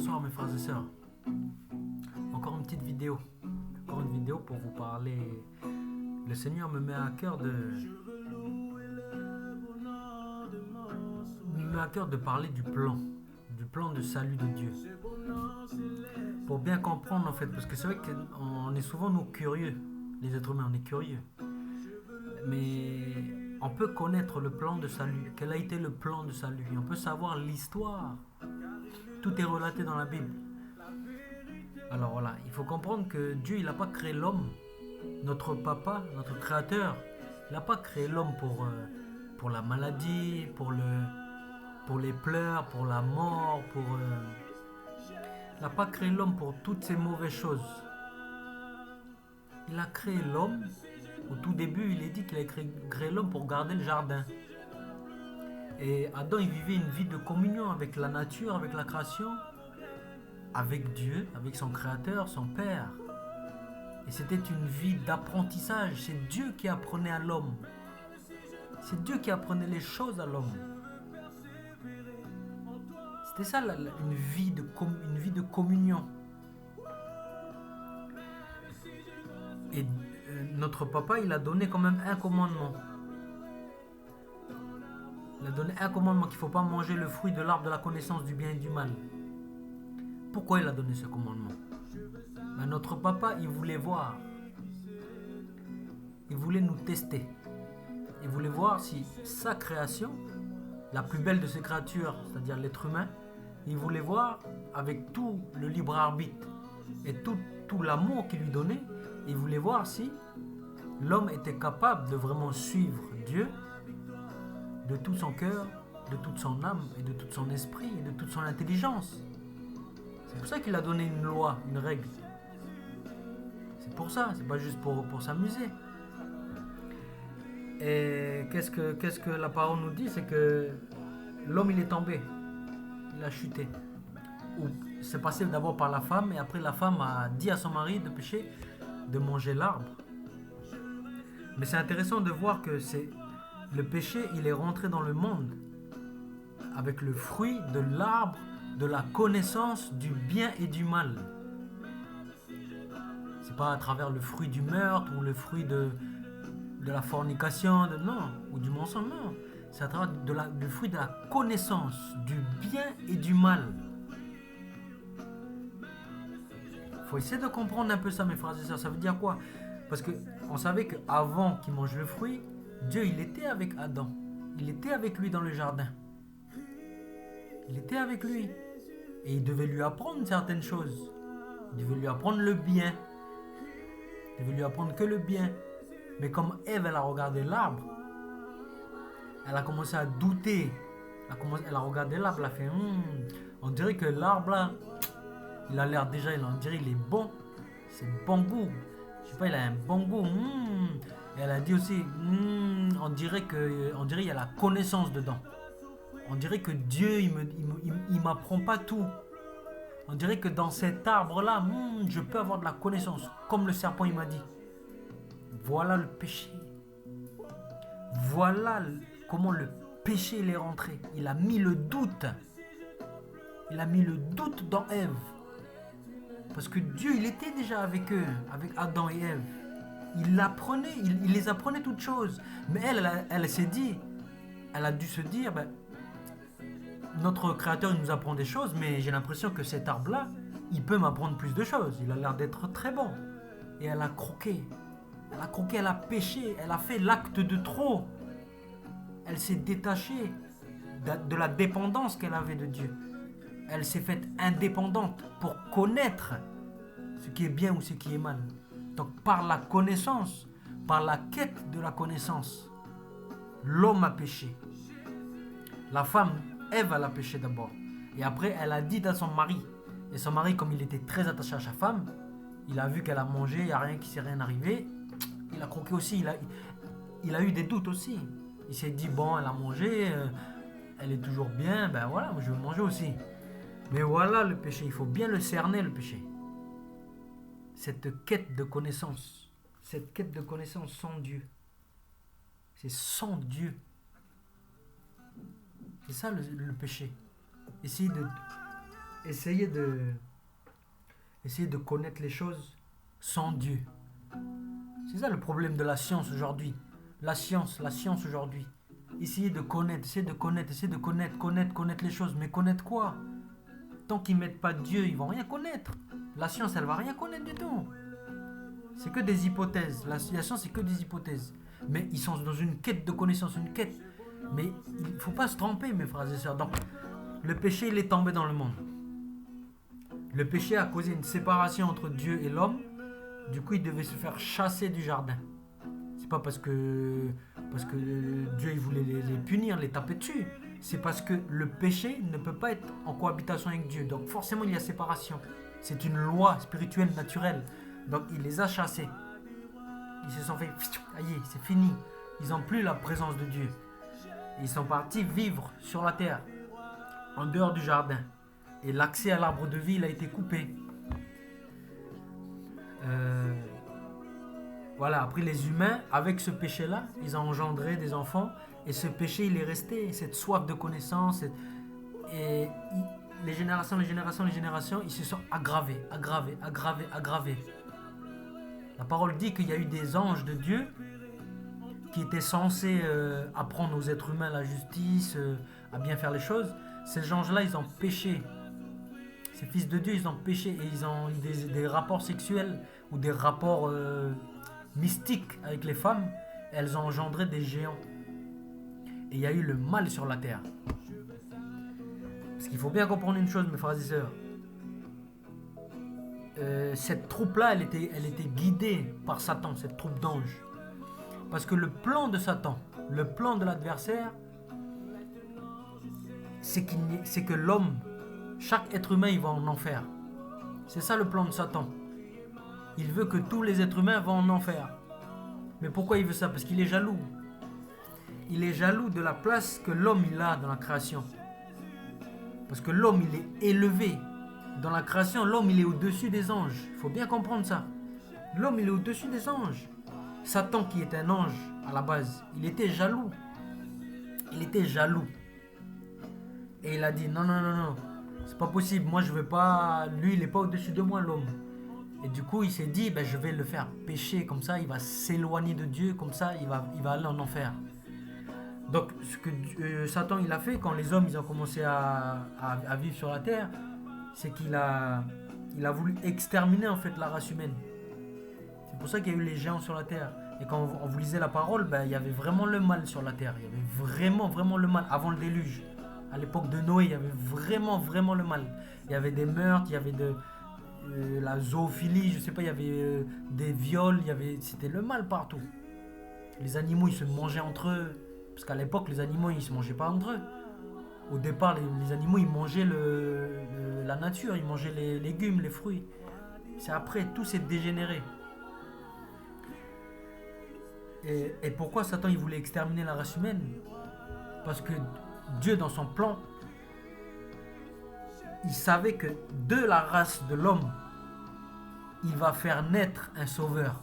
bonsoir mes frères et sœurs. Encore une petite vidéo. Encore une vidéo pour vous parler. Le Seigneur me met à cœur de parler du plan de salut de Dieu. Pour bien comprendre en fait, parce que c'est vrai qu'on est souvent nous curieux, les êtres humains on est curieux. Mais on peut connaître le plan de salut. Quel a été le plan de salut? Et on peut savoir l'histoire. Tout est relaté dans la Bible. Alors voilà, il faut comprendre que Dieu, il n'a pas créé l'homme. Notre papa, notre créateur, il n'a pas créé l'homme pour la maladie, pour les pleurs, pour la mort, il n'a pas créé l'homme pour toutes ces mauvaises choses. Il a créé l'homme. Au tout début, il est dit qu'il a créé l'homme pour garder le jardin. Et Adam, il vivait une vie de communion avec la nature, avec la création, avec Dieu, avec son créateur, son père. Et c'était une vie d'apprentissage. C'est Dieu qui apprenait à l'homme. C'est Dieu qui apprenait les choses à l'homme. C'était ça une vie de communion. Et notre papa, il a donné quand même un commandement. Il a donné un commandement qu'il ne faut pas manger le fruit de l'arbre de la connaissance du bien et du mal. Pourquoi il a donné ce commandement? Notre papa, il voulait voir. Il voulait nous tester. Il voulait voir si sa création, la plus belle de ses créatures, c'est-à-dire l'être humain, il voulait voir avec tout le libre arbitre et tout l'amour qu'il lui donnait, il voulait voir si l'homme était capable de vraiment suivre Dieu de tout son cœur, de toute son âme et de tout son esprit et de toute son intelligence. C'est pour ça qu'il a donné une loi, une règle. C'est pour ça, c'est pas juste pour s'amuser. Et qu'est-ce que la parole nous dit? C'est que l'homme il est tombé, il a chuté. Ou c'est passé d'abord par la femme et après la femme a dit à son mari de pécher, de manger l'arbre. Mais c'est intéressant de voir que le péché il est rentré dans le monde avec le fruit de l'arbre de la connaissance du bien et du mal. C'est pas à travers le fruit du meurtre ou le fruit de la fornication, non, ou du mensonge, non. C'est à travers du fruit de la connaissance du bien et du mal. Faut essayer de comprendre un peu ça, mes frères et sœurs. Ça veut dire quoi? Parce qu'on savait qu'avant qu'il mange le fruit, Dieu, il était avec Adam. Il était avec lui dans le jardin. Il était avec lui. Et il devait lui apprendre certaines choses. Il devait lui apprendre le bien. Il devait lui apprendre que le bien. Mais comme Ève, elle a regardé l'arbre, elle a commencé à douter. Elle a regardé l'arbre, elle a fait on dirait que l'arbre là, il a l'air déjà, on dirait il est bon. C'est bon goût. Je sais pas, il a un bon goût. Et elle a dit aussi, on dirait il y a la connaissance dedans. On dirait que Dieu, il m'apprend pas tout. On dirait que dans cet arbre-là, je peux avoir de la connaissance. Comme le serpent, il m'a dit. Voilà le péché. Voilà comment le péché il est rentré. Il a mis le doute. Il a mis le doute dans Ève. Parce que Dieu, il était déjà avec eux, avec Adam et Ève. Il les apprenait toutes choses. Mais elle s'est dit, elle a dû se dire, notre créateur il nous apprend des choses, mais j'ai l'impression que cet arbre-là, il peut m'apprendre plus de choses. Il a l'air d'être très bon. Et elle a croqué. Elle a croqué, elle a péché, elle a fait l'acte de trop. Elle s'est détachée de la dépendance qu'elle avait de Dieu. Elle s'est faite indépendante pour connaître ce qui est bien ou ce qui est mal. Donc par la connaissance, par la quête de la connaissance, l'homme a péché. La femme, Ève, elle a péché d'abord. Et après, elle a dit à son mari. Et son mari, comme il était très attaché à sa femme, il a vu qu'elle a mangé, il n'y a rien qui s'est rien arrivé. Il a croqué aussi, il a eu des doutes aussi. Il s'est dit, bon, elle a mangé, elle est toujours bien, voilà, moi je vais manger aussi. Mais voilà le péché, il faut bien le cerner le péché. Cette quête de connaissance sans Dieu. C'est sans Dieu. C'est ça le péché. Essayer essayez de, essayez de connaître les choses sans Dieu. C'est ça le problème de la science aujourd'hui. La science aujourd'hui. Essayez de connaître, connaître les choses. Mais connaître quoi? Tant qu'ils ne mettent pas Dieu, ils vont rien connaître. La science, elle va rien connaître du tout. C'est que des hypothèses. La science, c'est que des hypothèses. Mais ils sont dans une quête de connaissance, une quête. Mais il ne faut pas se tromper, mes frères et sœurs. Donc, le péché, il est tombé dans le monde. Le péché a causé une séparation entre Dieu et l'homme. Du coup, il devait se faire chasser du jardin. C'est pas parce que Dieu il voulait les punir, les taper dessus. C'est parce que le péché ne peut pas être en cohabitation avec Dieu. Donc forcément, il y a séparation. C'est une loi spirituelle, naturelle. Donc il les a chassés. Ils se sont fait, aïe, c'est fini. Ils n'ont plus la présence de Dieu. Ils sont partis vivre sur la terre, en dehors du jardin. Et l'accès à l'arbre de vie, il a été coupé. Voilà, après les humains, avec ce péché-là, ils ont engendré des enfants. Et ce péché, il est resté, cette soif de connaissance. Et les générations, ils se sont aggravés. La parole dit qu'il y a eu des anges de Dieu qui étaient censés apprendre aux êtres humains la justice, à bien faire les choses. Ces anges-là, ils ont péché. Ces fils de Dieu, ils ont péché et ils ont eu des rapports sexuels ou des rapports mystiques avec les femmes. Elles ont engendré des géants. Et il y a eu le mal sur la terre. Parce qu'il faut bien comprendre une chose, mes frères et sœurs. Cette troupe-là, elle était guidée par Satan, cette troupe d'anges. Parce que le plan de Satan, le plan de l'adversaire, c'est que l'homme, chaque être humain, il va en enfer. C'est ça le plan de Satan. Il veut que tous les êtres humains vont en enfer. Mais pourquoi il veut ça? Parce qu'il est jaloux. Il est jaloux de la place que l'homme il a dans la création. Parce que l'homme il est élevé. Dans la création, l'homme il est au-dessus des anges. Il faut bien comprendre ça. L'homme il est au-dessus des anges. Satan qui est un ange à la base, il était jaloux. Il était jaloux. Et il a dit non, c'est pas possible, moi je veux pas, lui il est pas au-dessus de moi l'homme. Et du coup il s'est dit je vais le faire pécher, comme ça il va s'éloigner de Dieu, comme ça il va aller en enfer. Donc ce que Satan il a fait quand les hommes ils ont commencé à vivre sur la terre, c'est qu'il a voulu exterminer en fait la race humaine. C'est pour ça qu'il y a eu les géants sur la terre. Et quand on vous lisait la parole, il y avait vraiment le mal sur la terre. Il y avait vraiment le mal avant le déluge. À l'époque de Noé, il y avait vraiment le mal. Il y avait des meurtres, il y avait de la zoophilie, je sais pas, il y avait des viols, c'était le mal partout. Les animaux, ils se mangeaient entre eux. Parce qu'à l'époque, les animaux, ils se mangeaient pas entre eux. Au départ, les animaux, ils mangeaient la nature, ils mangeaient les légumes, les fruits. C'est après, tout s'est dégénéré. Et pourquoi Satan, il voulait exterminer la race humaine? Parce que Dieu, dans son plan, il savait que de la race de l'homme, il va faire naître un sauveur.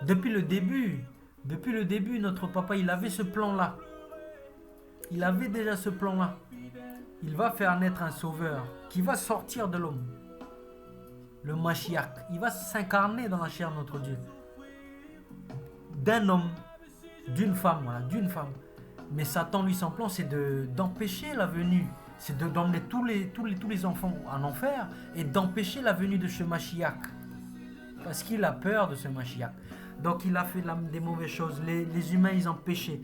Depuis le début, notre papa, il avait ce plan-là. Il avait déjà ce plan-là. Il va faire naître un sauveur qui va sortir de l'homme. Le Mashiach. Il va s'incarner dans la chair de notre Dieu. D'un homme, d'une femme, Mais Satan, lui, son plan, c'est d'empêcher la venue. C'est d'emmener tous les enfants en enfer et d'empêcher la venue de ce Mashiach. Parce qu'il a peur de ce Mashiach. Donc il a fait des mauvaises choses. Les humains, ils ont péché.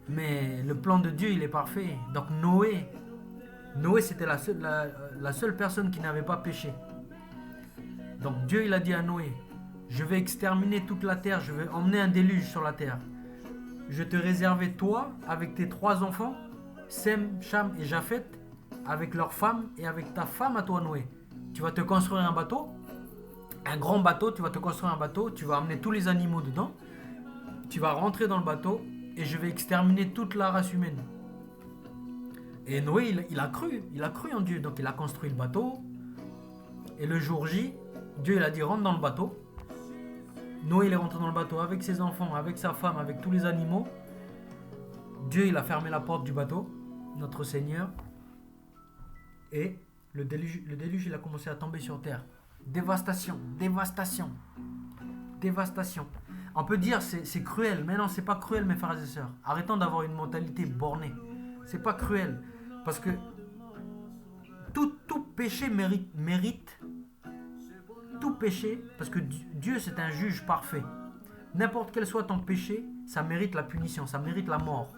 Mais le plan de Dieu, il est parfait. Donc Noé, c'était la seule personne qui n'avait pas péché. Donc Dieu, il a dit à Noé, je vais exterminer toute la terre, je vais emmener un déluge sur la terre. Je te réservais toi, avec tes 3 enfants, Sem, Cham et Japhet, avec leurs femmes et avec ta femme à toi, Noé. Tu vas te construire un bateau, un grand bateau, tu vas amener tous les animaux dedans, tu vas rentrer dans le bateau et je vais exterminer toute la race humaine. Et Noé, il a cru en Dieu, donc il a construit le bateau. Et le jour J, Dieu il a dit rentre dans le bateau. Noé il est rentré dans le bateau avec ses enfants, avec sa femme, avec tous les animaux. Dieu il a fermé la porte du bateau, notre Seigneur. Et Le déluge, il a commencé à tomber sur terre. Dévastation, dévastation, dévastation. On peut dire c'est cruel, mais non, c'est pas cruel, mes frères et sœurs. Arrêtons d'avoir une mentalité bornée. C'est pas cruel, parce que tout péché mérite tout péché, parce que Dieu c'est un juge parfait. N'importe quel soit ton péché, ça mérite la punition, ça mérite la mort.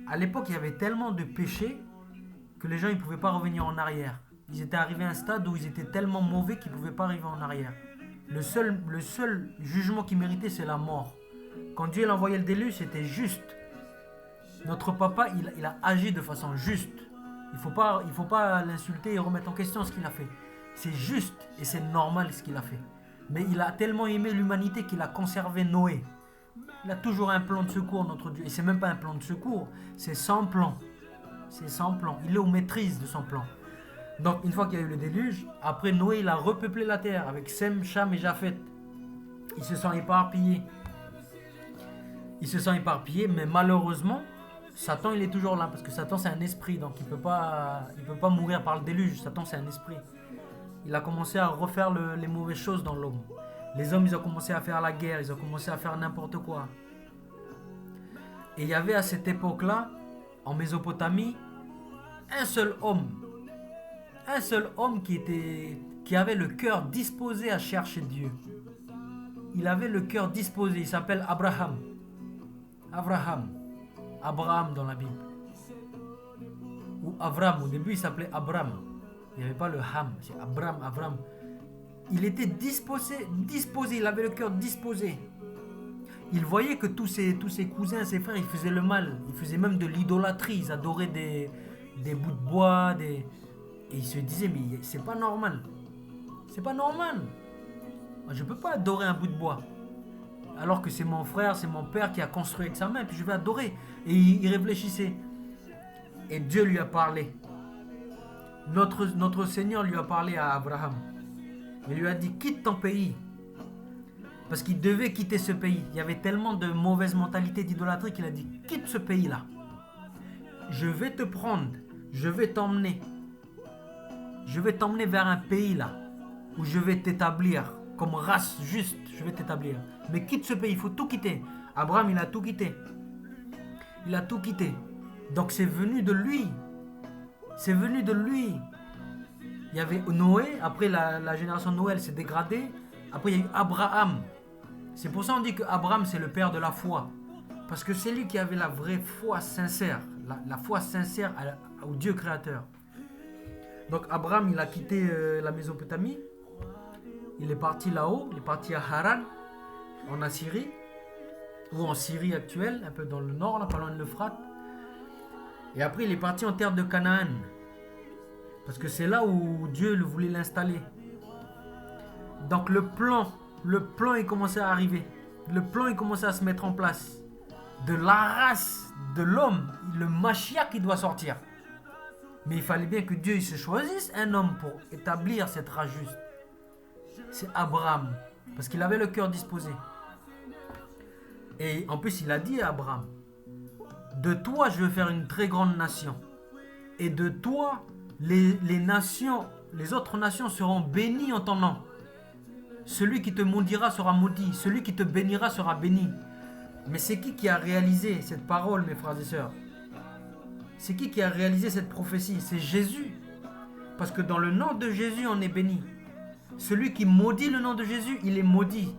À l'époque, il y avait tellement de péchés que les gens ne pouvaient pas revenir en arrière. Ils étaient arrivés à un stade où ils étaient tellement mauvais qu'ils ne pouvaient pas arriver en arrière. Le seul jugement qu'ils méritaient, c'est la mort. Quand Dieu a envoyé le déluge, c'était juste. Notre papa, il a agi de façon juste. Il faut pas l'insulter et remettre en question ce qu'il a fait. C'est juste et c'est normal ce qu'il a fait. Mais il a tellement aimé l'humanité qu'il a conservé Noé. Il a toujours un plan de secours, notre Dieu. Et c'est même pas un plan de secours, c'est sans plan. C'est sans plan. Il est aux maîtrises de son plan. Donc, une fois qu'il y a eu le déluge, après Noé, il a repeuplé la terre avec Sem, Cham et Japhet. Ils se sont éparpillés. Mais malheureusement, Satan, il est toujours là. Parce que Satan, c'est un esprit. Donc, il peut pas mourir par le déluge. Satan, c'est un esprit. Il a commencé à refaire les mauvaises choses dans l'homme. Les hommes, ils ont commencé à faire la guerre. Ils ont commencé à faire n'importe quoi. Et il y avait à cette époque-là, en Mésopotamie, un seul homme qui avait le cœur disposé à chercher Dieu. Il avait le cœur disposé. Il s'appelle Abraham. Abraham dans la Bible. Ou Avram. Au début, il s'appelait Abram. Il n'y avait pas le Ham. C'est Avram. Il était disposé. Il avait le cœur disposé. Il voyait que tous ses cousins, ses frères, ils faisaient le mal. Ils faisaient même de l'idolâtrie. Ils adoraient des bouts de bois. Et il se disait, mais c'est pas normal. C'est pas normal. Je peux pas adorer un bout de bois. Alors que c'est mon frère, c'est mon père qui a construit avec sa main. Puis je vais adorer. Et il réfléchissait. Et Dieu lui a parlé. Notre Seigneur lui a parlé à Abraham. Il lui a dit, quitte ton pays. Parce qu'il devait quitter ce pays. Il y avait tellement de mauvaise mentalité d'idolâtrie qu'il a dit, quitte ce pays-là. Je vais te prendre. Je vais t'emmener vers un pays là. Où je vais t'établir. Comme race juste, je vais t'établir. Mais quitte ce pays, il faut tout quitter. Abraham, il a tout quitté. Donc c'est venu de lui. Il y avait Noé, après la génération de Noé, elle s'est dégradée. Après, il y a eu Abraham. C'est pour ça qu'on dit que Abraham, c'est le père de la foi. Parce que c'est lui qui avait la vraie foi sincère. La foi sincère au Dieu créateur. Donc Abraham, il a quitté la Mésopotamie. Il est parti là-haut, il est parti à Haran, en Assyrie, ou en Syrie actuelle, un peu dans le nord, là, pas loin de l'Euphrate. Et après, il est parti en terre de Canaan. Parce que c'est là où Dieu voulait l'installer. Donc le plan, il commençait à arriver. Le plan, il commençait à se mettre en place. De la race de l'homme, le Mashiach qui doit sortir. Mais il fallait bien que Dieu il se choisisse un homme pour établir cette race juste. C'est Abraham. Parce qu'il avait le cœur disposé. Et en plus, il a dit à Abraham, de toi, je vais faire une très grande nation. Et de toi, les nations, les autres nations seront bénies en ton nom. Celui qui te maudira sera maudit. Celui qui te bénira sera béni. Mais c'est qui a réalisé cette parole, mes frères et sœurs? C'est qui a réalisé cette prophétie? C'est Jésus. Parce que dans le nom de Jésus, on est béni. Celui qui maudit le nom de Jésus, il est maudit.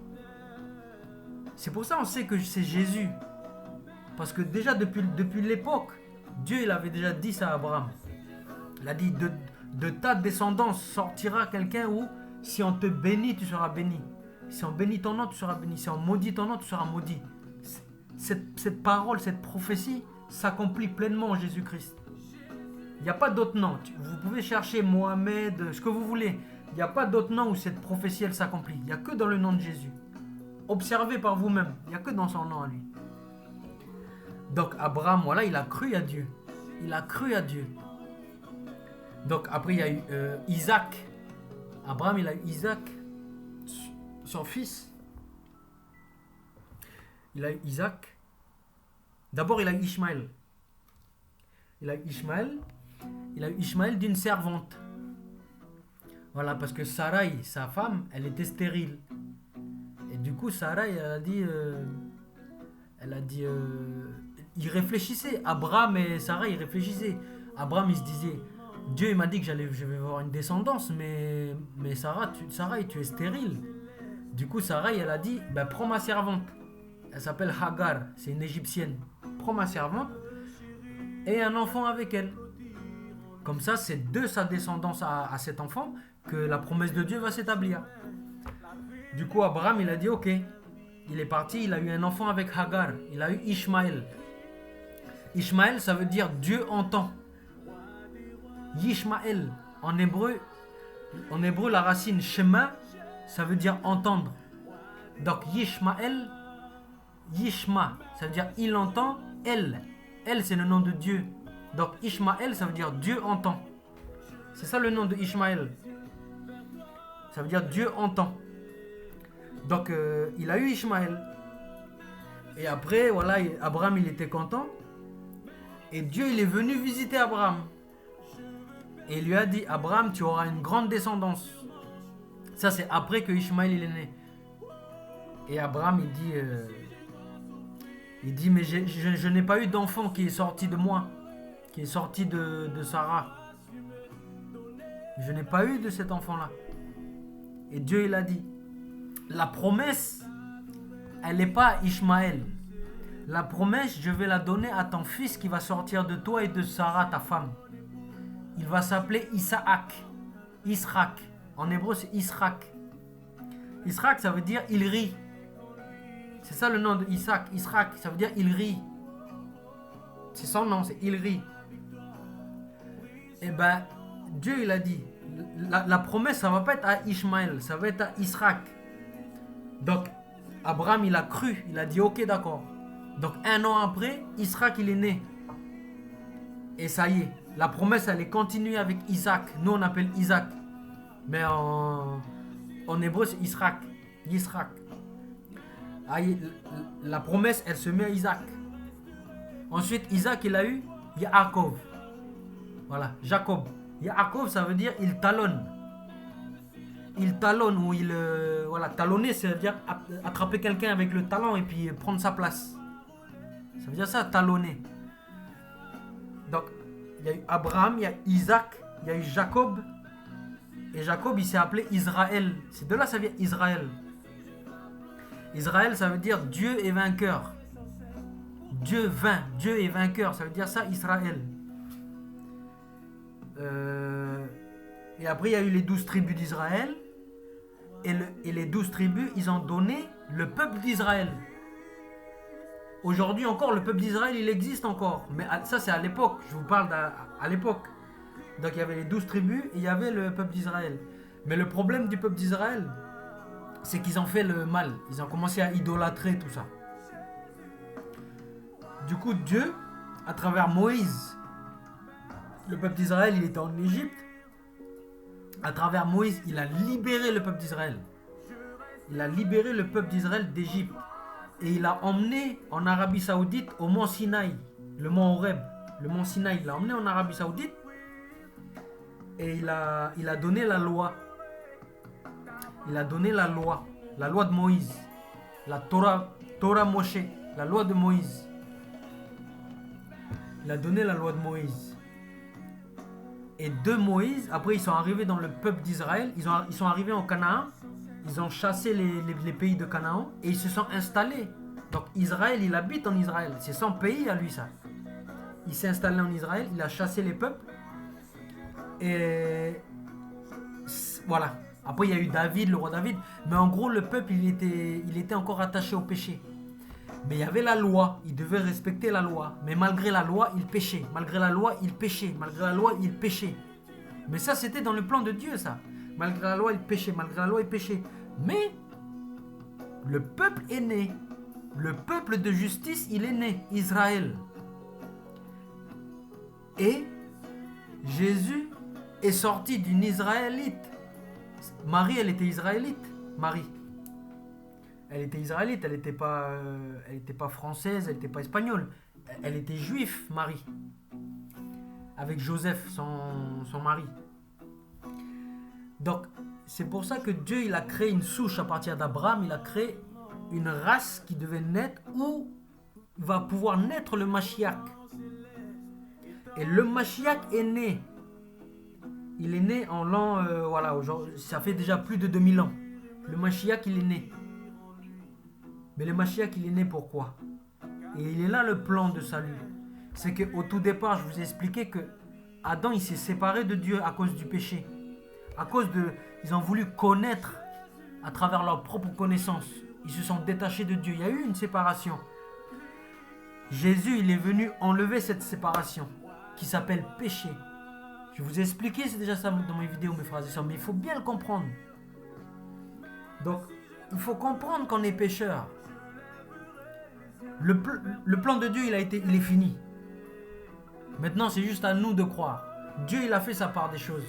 C'est pour ça qu'on sait que c'est Jésus. Parce que déjà depuis l'époque, Dieu il avait déjà dit ça à Abraham. Il a dit, de ta descendance sortira quelqu'un où si on te bénit, tu seras béni. Si on bénit ton nom, tu seras béni. Si on maudit ton nom, tu seras maudit. Cette parole, cette prophétie s'accomplit pleinement en Jésus-Christ. Il n'y a pas d'autre nom. Vous pouvez chercher Mohamed, ce que vous voulez. Il n'y a pas d'autre nom où cette prophétie elle s'accomplit. Il n'y a que dans le nom de Jésus. Observez par vous-même. Il n'y a que dans son nom à lui. Donc Abraham, voilà, il a cru à Dieu. Donc après il y a eu Isaac. Abraham, il a eu Isaac, son fils. Il a eu Isaac. D'abord, il a eu Ishmaël. il a eu Ishmaël d'une servante. Voilà, parce que Sarai, sa femme, elle était stérile. Et du coup, Sarai, il réfléchissait. Abraham et Sarai, ils réfléchissaient. Abraham, il se disait, Dieu, il m'a dit que je vais avoir une descendance, mais Sarai, tu es stérile. Du coup, Sarai, elle a dit, ben, prends ma servante. Elle s'appelle Hagar, c'est une égyptienne. Prends ma servante et un enfant avec elle. Comme ça, c'est de sa descendance à cet enfant que la promesse de Dieu va s'établir. Du coup, Abraham, il a dit ok. Il est parti, il a eu un enfant avec Hagar. Il a eu Ishmaël. Ishmaël, ça veut dire Dieu entend. Yishmaël, en hébreu, la racine Shema, ça veut dire entendre. Donc Yishmaël, Yishma, ça veut dire il entend, elle. Elle, c'est le nom de Dieu. Donc Ishmaël, ça veut dire Dieu entend. C'est ça le nom de Ishmaël. Ça veut dire Dieu entend. Donc il a eu Ishmaël. Et après, voilà, Abraham, il était content. Et Dieu, il est venu visiter Abraham. Et il lui a dit, Abraham, tu auras une grande descendance. Ça, c'est après que Ishmaël, il est né. Et Abraham, il dit, mais je n'ai pas eu d'enfant qui est sorti de moi, qui est sorti de Sarah. Je n'ai pas eu de cet enfant-là. Et Dieu, il a dit, la promesse, elle n'est pas à Ishmaël. La promesse, je vais la donner à ton fils qui va sortir de toi et de Sarah, ta femme. Il va s'appeler Isaac. Israq. En hébreu, c'est Israq. Israq, ça veut dire il rit. C'est ça le nom de Isaac. Israq, ça veut dire il rit. C'est son nom, c'est il rit. Et ben, Dieu, il a dit, la promesse, ça va pas être à Ishmaël, ça va être à Israq. Donc, Abraham, il a cru, il a dit ok, d'accord. Donc, un an après, Israq, il est né. Et ça y est, la promesse, elle est continuée avec Isaac. Nous, on appelle Isaac. Mais en hébreu, c'est Israq. Yisrac. La promesse, elle se met à Isaac. Ensuite, Isaac, il a eu Yaakov. Voilà, Jacob. Yaakov, ça veut dire il talonne. Il talonne ou voilà, talonner, c'est-à-dire attraper quelqu'un avec le talon et puis prendre sa place. Ça veut dire ça, talonner. Donc, il y a eu Abraham, il y a Isaac, il y a eu Jacob. Et Jacob, il s'est appelé Israël. C'est de là que ça vient Israël. Israël, ça veut dire Dieu est vainqueur. Dieu vainc, Dieu est vainqueur. Ça veut dire ça, Israël. Et après, il y a eu les 12 tribus d'Israël. Et les 12 tribus, ils ont donné le peuple d'Israël. Aujourd'hui encore, le peuple d'Israël, il existe encore. Mais ça, c'est à l'époque. Je vous parle à l'époque. Donc, il y avait les 12 tribus et il y avait le peuple d'Israël. Mais le problème du peuple d'Israël, c'est qu'ils ont fait le mal. Ils ont commencé à idolâtrer tout ça. Du coup, Dieu, à travers Moïse, le peuple d'Israël, il était en Égypte. À travers Moïse, il a libéré le peuple d'Israël. Il a libéré le peuple d'Israël d'Égypte. Et il l'a emmené en Arabie Saoudite au mont Sinaï, le mont Horeb. Le mont Sinaï, il l'a emmené en Arabie Saoudite. Et il a donné la loi. Il a donné la loi de Moïse. La Torah Moshe, la loi de Moïse. Il a donné la loi de Moïse. Et de Moïse, après ils sont arrivés dans le peuple d'Israël, ils sont arrivés en Canaan, ils ont chassé les pays de Canaan et ils se sont installés. Donc Israël, il habite en Israël, c'est son pays à lui ça. Il s'est installé en Israël, il a chassé les peuples. Et voilà. Après il y a eu David, le roi David, mais en gros le peuple il était encore attaché au péché. Mais il y avait la loi, il devait respecter la loi. Mais malgré la loi, il péchait. Malgré la loi, il péchait. Malgré la loi, il péchait. Mais ça, c'était dans le plan de Dieu, ça. Malgré la loi, il péchait. Malgré la loi, il péchait. Mais le peuple est né. Le peuple de justice, il est né. Israël. Et Jésus est sorti d'une Israélite. Marie, elle était Israélite. Marie. Elle était israélite, elle n'était pas française, elle n'était pas espagnole. Elle était juive, Marie. avec Joseph, son mari. Donc, c'est pour ça que Dieu, il a créé une souche à partir d'Abraham, il a créé une race qui devait naître où va pouvoir naître le Mashiach. Et le Mashiach est né. Il est né en l'an, ça fait déjà plus de 2000 ans. Le Mashiach, il est né. Mais le Mashiach, il est né pourquoi? Et il est là le plan de salut. C'est qu'au tout départ, je vous ai expliqué que Adam, il s'est séparé de Dieu à cause du péché. Ils ont voulu connaître à travers leur propre connaissance. Ils se sont détachés de Dieu. Il y a eu une séparation. Jésus, il est venu enlever cette séparation qui s'appelle péché. Je vous ai expliqué, c'est déjà ça dans mes vidéos, mes frères et sœurs, mais il faut bien le comprendre. Donc, il faut comprendre qu'on est pécheur. Le plan de Dieu, il est fini. Maintenant, c'est juste à nous de croire. Dieu, il a fait sa part des choses.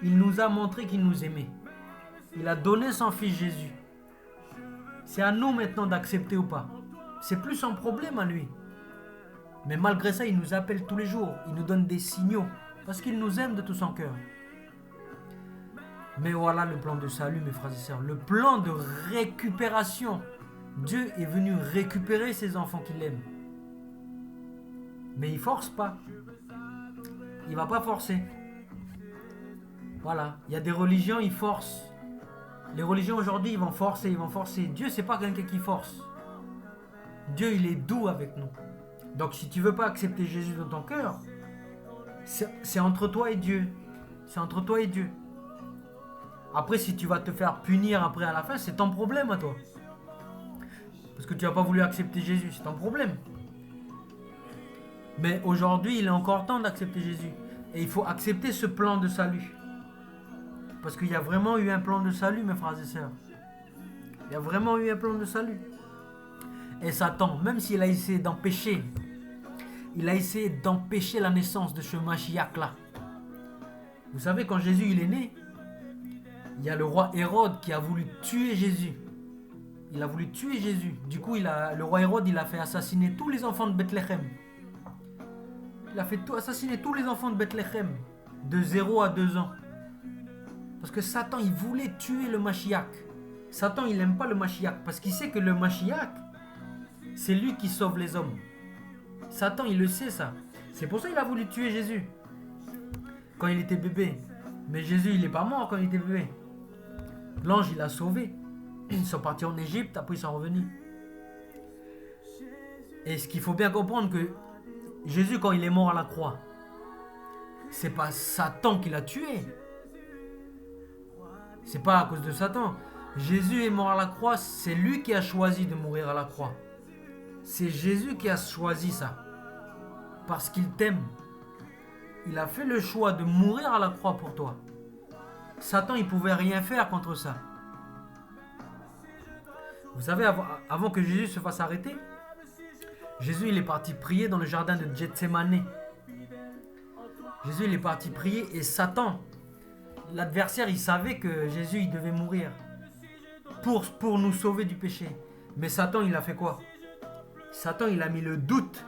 Il nous a montré qu'il nous aimait. Il a donné son fils Jésus. C'est à nous maintenant d'accepter ou pas. C'est plus son problème à lui. Mais malgré ça, il nous appelle tous les jours. Il nous donne des signaux. Parce qu'il nous aime de tout son cœur. Mais voilà le plan de salut, mes frères et sœurs. Le plan de récupération. Dieu est venu récupérer ses enfants qu'il aime. Mais il force pas. Il va pas forcer. Voilà. Il y a des religions, ils forcent. Les religions aujourd'hui, ils vont forcer. Dieu, c'est pas quelqu'un qui force. Dieu, il est doux avec nous. Donc, si tu veux pas accepter Jésus dans ton cœur, c'est entre toi et Dieu. C'est entre toi et Dieu. Après, si tu vas te faire punir après à la fin, c'est ton problème à toi. Parce que tu n'as pas voulu accepter Jésus, c'est ton problème. Mais aujourd'hui, il est encore temps d'accepter Jésus. Et il faut accepter ce plan de salut. Parce qu'il y a vraiment eu un plan de salut, mes frères et sœurs. Il y a vraiment eu un plan de salut. Et Satan, même s'il a essayé d'empêcher, la naissance de ce Mashiach-là. Vous savez, quand Jésus il est né, il y a le roi Hérode qui a voulu tuer Jésus. Il a voulu tuer Jésus. Du coup, le roi Hérode, il a fait assassiner tous les enfants de Bethléem. Il a fait assassiner tous les enfants de Bethléem, de 0 à 2 ans. Parce que Satan, il voulait tuer le Mashiach. Satan, il n'aime pas le Mashiach, parce qu'il sait que le Mashiach, c'est lui qui sauve les hommes. Satan, il le sait ça. C'est pour ça qu'il a voulu tuer Jésus quand il était bébé. Mais Jésus, il n'est pas mort quand il était bébé. L'ange, il l'a sauvé. Ils sont partis en Égypte, après ils sont revenus. Et ce qu'il faut bien comprendre, que Jésus, quand il est mort à la croix, c'est pas Satan qui l'a tué. C'est pas à cause de Satan. Jésus est mort à la croix, c'est lui qui a choisi de mourir à la croix. C'est Jésus qui a choisi ça. Parce qu'il t'aime. Il a fait le choix de mourir à la croix pour toi. Satan, il pouvait rien faire contre ça. Vous savez, avant que Jésus se fasse arrêter, Jésus, il est parti prier dans le jardin de Gethsémané. Jésus, il est parti prier et Satan, l'adversaire, il savait que Jésus, il devait mourir pour nous sauver du péché. Mais Satan, il a fait quoi? Satan, il a mis le doute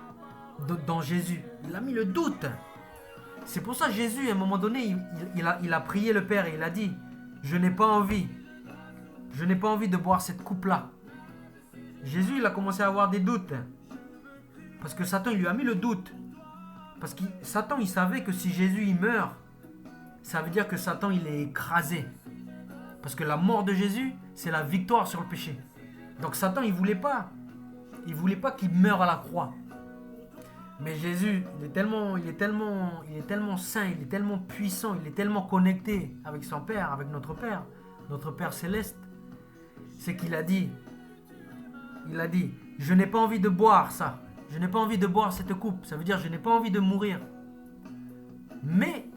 dans Jésus. Il a mis le doute. C'est pour ça que Jésus, à un moment donné, il a prié le Père et il a dit, je n'ai pas envie de boire cette coupe-là. Jésus, il a commencé à avoir des doutes. Parce que Satan, il lui a mis le doute. Parce que Satan, il savait que si Jésus, il meurt, ça veut dire que Satan, il est écrasé. Parce que la mort de Jésus, c'est la victoire sur le péché. Donc Satan, il voulait pas qu'il meure à la croix. Mais Jésus, il est tellement saint, il est tellement puissant, il est tellement connecté avec son Père, avec notre Père céleste. C'est qu'il a dit, je n'ai pas envie de boire ça. Je n'ai pas envie de boire cette coupe. Ça veut dire, je n'ai pas envie de mourir. Mais,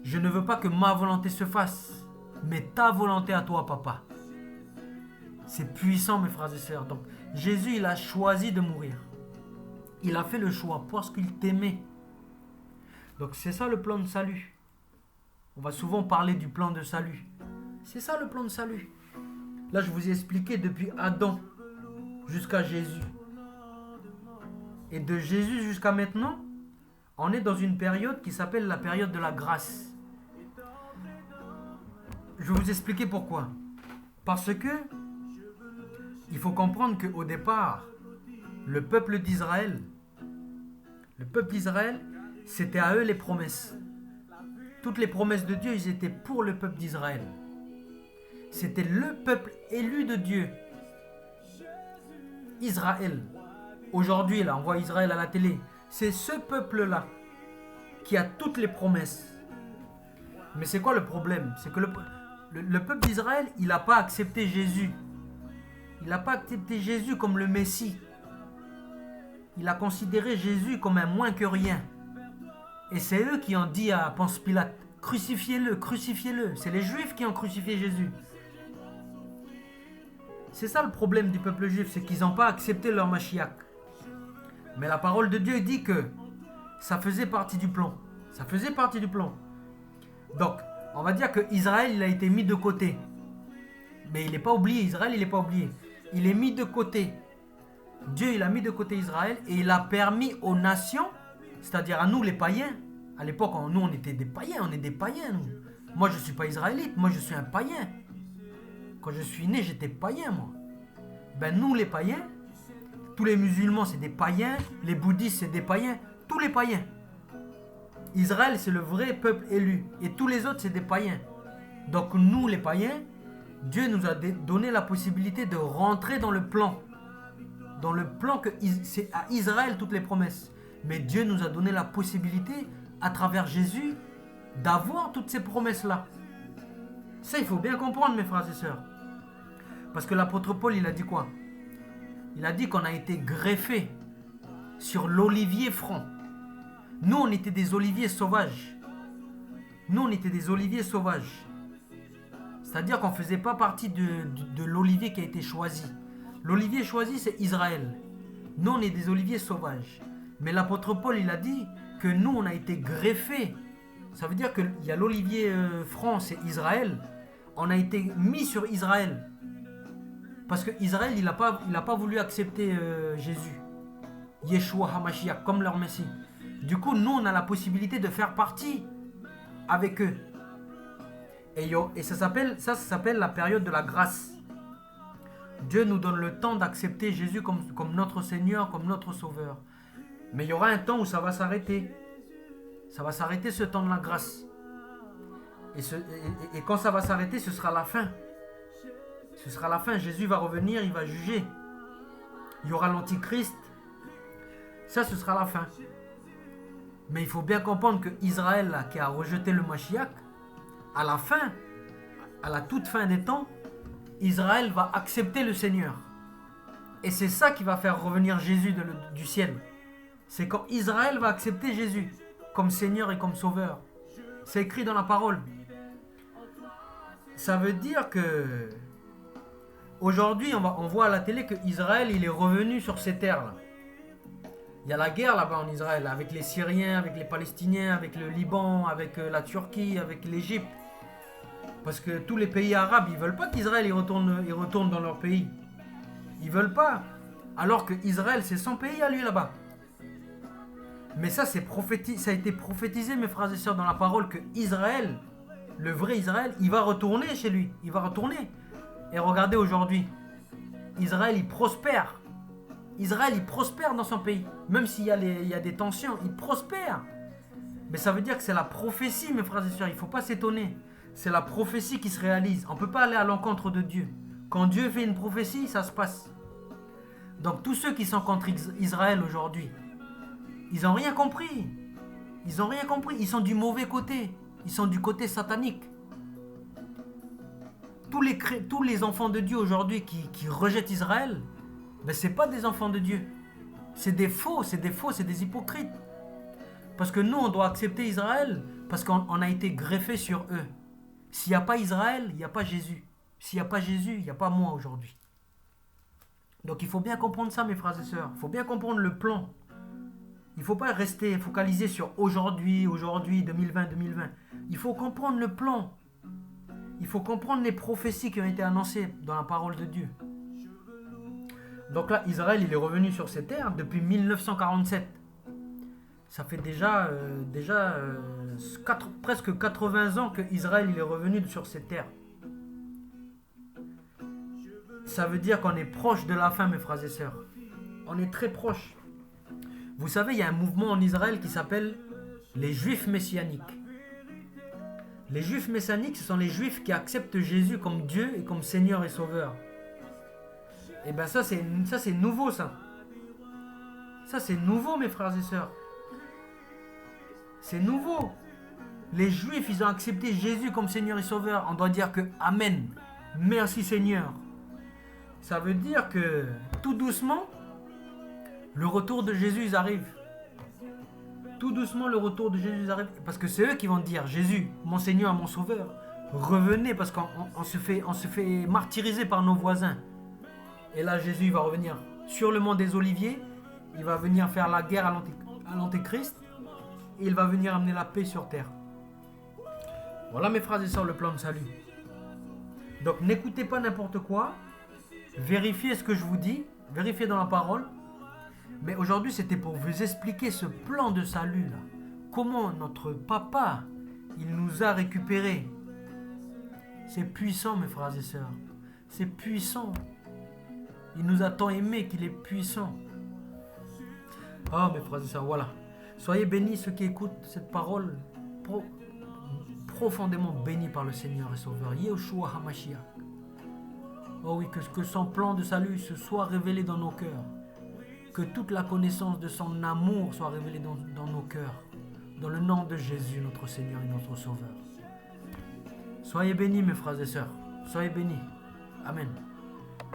je ne veux pas que ma volonté se fasse, mais ta volonté à toi, papa. C'est puissant, mes frères et sœurs. Donc, Jésus, il a choisi de mourir. Il a fait le choix parce qu'il t'aimait. Donc, c'est ça le plan de salut. On va souvent parler du plan de salut. C'est ça le plan de salut. Là, je vous ai expliqué depuis Adam jusqu'à Jésus. Et de Jésus jusqu'à maintenant, On est dans une période qui s'appelle la période de la grâce. Je vais vous expliquer pourquoi. Parce que il faut comprendre qu'au départ, le peuple d'Israël, c'était à eux les promesses. Toutes les promesses de Dieu, ils étaient pour le peuple d'Israël. C'était le peuple élu de Dieu. Israël. Aujourd'hui, là, on voit Israël à la télé. C'est ce peuple-là qui a toutes les promesses. Mais c'est quoi le problème? C'est que le peuple d'Israël, il n'a pas accepté Jésus. Il n'a pas accepté Jésus comme le Messie. Il a considéré Jésus comme un moins que rien. Et c'est eux qui ont dit à Ponce Pilate, crucifiez-le, crucifiez-le. C'est les Juifs qui ont crucifié Jésus. C'est ça le problème du peuple juif, c'est qu'ils n'ont pas accepté leur Mashiach. Mais la parole de Dieu dit que ça faisait partie du plan. Ça faisait partie du plan. Donc, on va dire que Israël, il a été mis de côté. Mais il n'est pas oublié, Israël, il n'est pas oublié. Il est mis de côté. Dieu, il a mis de côté Israël et il a permis aux nations, c'est-à-dire à nous les païens. À l'époque, nous, on était des païens, on est des païens, nous. Moi, je ne suis pas israélite, moi, je suis un païen. Quand je suis né, j'étais païen, moi. Ben, nous, les païens, tous les musulmans, c'est des païens, les bouddhistes, c'est des païens, tous les païens. Israël, c'est le vrai peuple élu, et tous les autres, c'est des païens. Donc, nous, les païens, Dieu nous a donné la possibilité de rentrer dans le plan. Dans le plan que c'est à Israël toutes les promesses. Mais Dieu nous a donné la possibilité, à travers Jésus, d'avoir toutes ces promesses-là. Ça, il faut bien comprendre, mes frères et sœurs. Parce que l'apôtre Paul, il a dit quoi? Il a dit qu'on a été greffé sur l'olivier franc. Nous, on était des oliviers sauvages. Nous, on était des oliviers sauvages. C'est-à-dire qu'on ne faisait pas partie de l'olivier qui a été choisi. L'olivier choisi, c'est Israël. Nous, on est des oliviers sauvages. Mais l'apôtre Paul, il a dit que nous, on a été greffés. Ça veut dire qu'il y a l'olivier franc, c'est Israël. On a été mis sur Israël. Parce que Israël, il n'a pas voulu accepter Jésus. Yeshua HaMashiach, comme leur Messie. Du coup, nous, on a la possibilité de faire partie avec eux. Et ça s'appelle la période de la grâce. Dieu nous donne le temps d'accepter Jésus comme notre Seigneur, comme notre Sauveur. Mais il y aura un temps où ça va s'arrêter. Ça va s'arrêter ce temps de la grâce. Et quand ça va s'arrêter, ce sera la fin. Ce sera la fin. Jésus va revenir, il va juger. Il y aura l'Antichrist. Ça, ce sera la fin. Mais il faut bien comprendre que Israël, là, qui a rejeté le Mashiach, à la fin, à la toute fin des temps, Israël va accepter le Seigneur. Et c'est ça qui va faire revenir Jésus du ciel. C'est quand Israël va accepter Jésus comme Seigneur et comme Sauveur. C'est écrit dans la parole. Ça veut dire que aujourd'hui, on voit à la télé que Israël, il est revenu sur ces terres-là. Il y a la guerre là-bas en Israël, avec les Syriens, avec les Palestiniens, avec le Liban, avec la Turquie, avec l'Égypte. Parce que tous les pays arabes, ils veulent pas qu'Israël il retourne dans leur pays. Ils veulent pas. Alors que Israël, c'est son pays à lui là-bas. Mais ça, ça a été prophétisé, mes frères et sœurs, dans la parole, que Israël, le vrai Israël, il va retourner chez lui. Il va retourner. Et regardez aujourd'hui, Israël, il prospère. Israël, il prospère dans son pays. Même s'il y a des tensions, il prospère. Mais ça veut dire que c'est la prophétie, mes frères et sœurs. Il ne faut pas s'étonner. C'est la prophétie qui se réalise. On ne peut pas aller à l'encontre de Dieu. Quand Dieu fait une prophétie, ça se passe. Donc tous ceux qui sont contre Israël aujourd'hui, ils n'ont rien compris. Ils n'ont rien compris. Ils sont du mauvais côté. Ils sont du côté satanique. Tous les enfants de Dieu aujourd'hui qui rejettent Israël, ben ce n'est pas des enfants de Dieu. C'est des faux, c'est des hypocrites. Parce que nous, on doit accepter Israël parce qu'on a été greffé sur eux. S'il n'y a pas Israël, il n'y a pas Jésus. S'il n'y a pas Jésus, il n'y a pas moi aujourd'hui. Donc il faut bien comprendre ça, mes frères et sœurs. Il faut bien comprendre le plan. Il ne faut pas rester focalisé sur aujourd'hui, 2020. Il faut comprendre le plan. Il faut comprendre les prophéties qui ont été annoncées dans la parole de Dieu. Donc là, Israël, il est revenu sur ces terres depuis 1947. Ça fait presque 80 ans que Israël il est revenu sur ces terres. Ça veut dire qu'on est proche de la fin, mes frères et sœurs. On est très proche. Vous savez, il y a un mouvement en Israël qui s'appelle les Juifs messianiques. Les Juifs messianiques, ce sont les Juifs qui acceptent Jésus comme Dieu et comme Seigneur et Sauveur. Et bien ça c'est nouveau ça. Ça c'est nouveau, mes frères et sœurs. C'est nouveau. Les Juifs, ils ont accepté Jésus comme Seigneur et Sauveur. On doit dire que Amen. Merci Seigneur. Ça veut dire que tout doucement, le retour de Jésus arrive. Tout doucement, le retour de Jésus arrive. Parce que c'est eux qui vont dire, Jésus, mon Seigneur, mon Sauveur, revenez parce qu'on se fait martyriser par nos voisins. Et là, Jésus va revenir sur le mont des Oliviers. Il va venir faire la guerre à l'Antéchrist. Et il va venir amener la paix sur terre. Voilà, mes frères et sœurs, le plan de salut. Donc, n'écoutez pas n'importe quoi. Vérifiez ce que je vous dis. Vérifiez dans la parole. Mais aujourd'hui, c'était pour vous expliquer ce plan de salut là. Comment notre papa, il nous a récupérés. C'est puissant, mes frères et sœurs. C'est puissant. Il nous a tant aimés qu'il est puissant. Oh, mes frères et sœurs, voilà. Soyez bénis ceux qui écoutent cette parole. Profondément bénis par le Seigneur et Sauveur. Yeshua HaMashiach. Oh oui, que son plan de salut se soit révélé dans nos cœurs. Que toute la connaissance de son amour soit révélée dans nos cœurs. Dans le nom de Jésus, notre Seigneur et notre Sauveur. Soyez bénis, mes frères et sœurs. Soyez bénis. Amen.